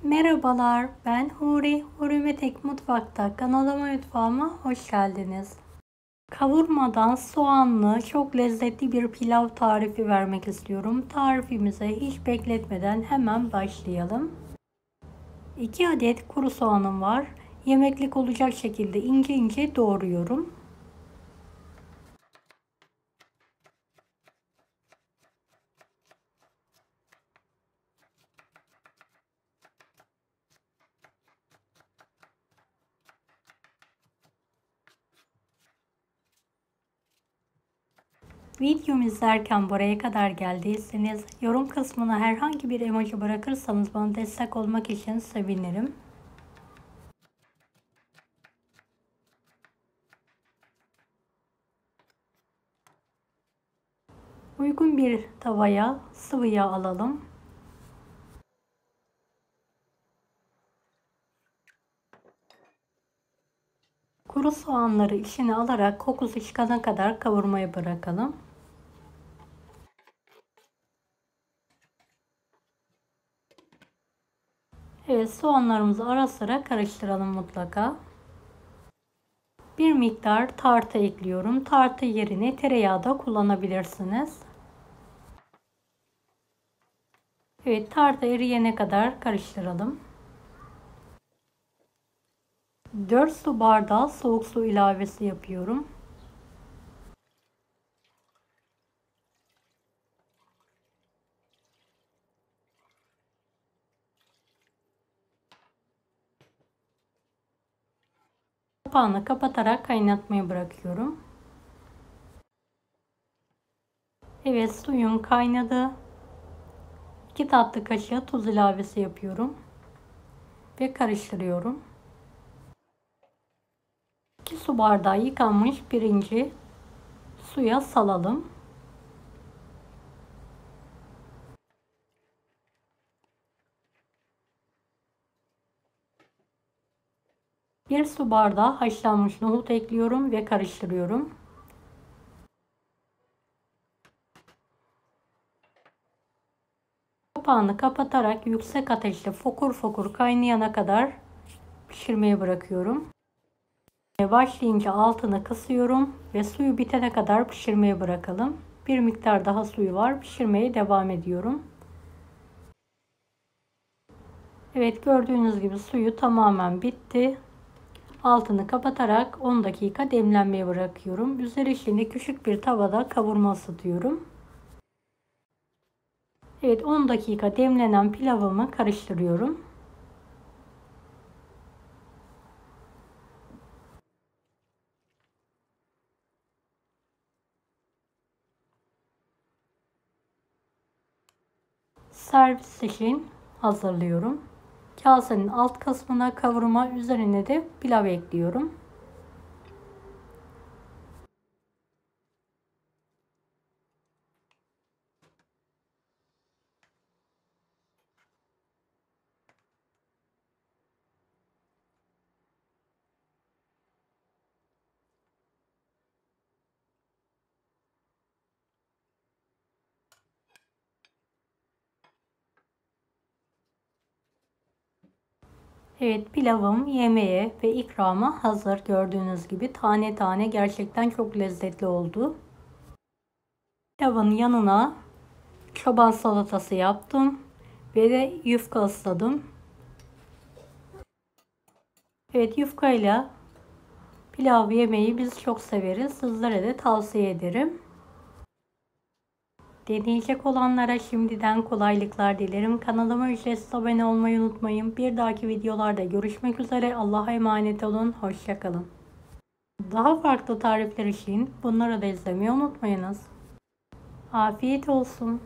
Merhabalar, ben Huri. Huri ve Tek Mutfak'ta mutfağıma hoş geldiniz. Kavurmadan soğanlı çok lezzetli bir pilav tarifi vermek istiyorum. Tarifimize hiç bekletmeden hemen başlayalım. 2 adet kuru soğanım var. Yemeklik olacak şekilde ince ince doğruyorum. Videomu izlerken buraya kadar geldiyseniz yorum kısmına herhangi bir emoji bırakırsanız bana destek olmak için sevinirim. Uygun bir tavaya sıvı yağ alalım. Kuru soğanları içine alarak kokusu çıkana kadar kavurmaya bırakalım. Evet, soğanlarımızı ara sıra karıştıralım mutlaka. Bir miktar tartı ekliyorum. Tartı yerine tereyağı da kullanabilirsiniz. Evet, tartı eriyene kadar karıştıralım. 4 su bardağı soğuk su ilavesi yapıyorum. Kapağını kapatarak kaynatmaya bırakıyorum. Evet, suyum kaynadı. 2 tatlı kaşığı tuz ilavesi yapıyorum ve karıştırıyorum. 2 su bardağı yıkanmış pirinci suya salalım. Bir su bardağı haşlanmış nohut ekliyorum ve karıştırıyorum. Kapağını kapatarak yüksek ateşte fokur fokur kaynayana kadar pişirmeye bırakıyorum. Başlayınca altını kısıyorum ve suyu bitene kadar pişirmeye bırakalım. Bir miktar daha suyu var. Pişirmeye devam ediyorum. Evet, gördüğünüz gibi suyu tamamen bitti. Altını kapatarak 10 dakika demlenmeye bırakıyorum. Üzeri şimdi küçük bir tavada kavurma ısıtıyorum. Evet, 10 dakika demlenen pilavımı karıştırıyorum. Servis için hazırlıyorum. Kasenin alt kısmına kavurma, üzerine de pilav ekliyorum. Evet, pilavım yemeğe ve ikrama hazır. Gördüğünüz gibi tane tane gerçekten çok lezzetli oldu. Pilavın yanına çoban salatası yaptım ve de yufka ısladım. Evet, yufkayla pilav yemeği biz çok severiz. Sizlere de tavsiye ederim. Deneyecek olanlara şimdiden kolaylıklar dilerim. Kanalıma ücretsiz abone olmayı unutmayın. Bir dahaki videolarda görüşmek üzere. Allah'a emanet olun. Hoşça kalın. Daha farklı tarifler için bunları da izlemeyi unutmayınız. Afiyet olsun.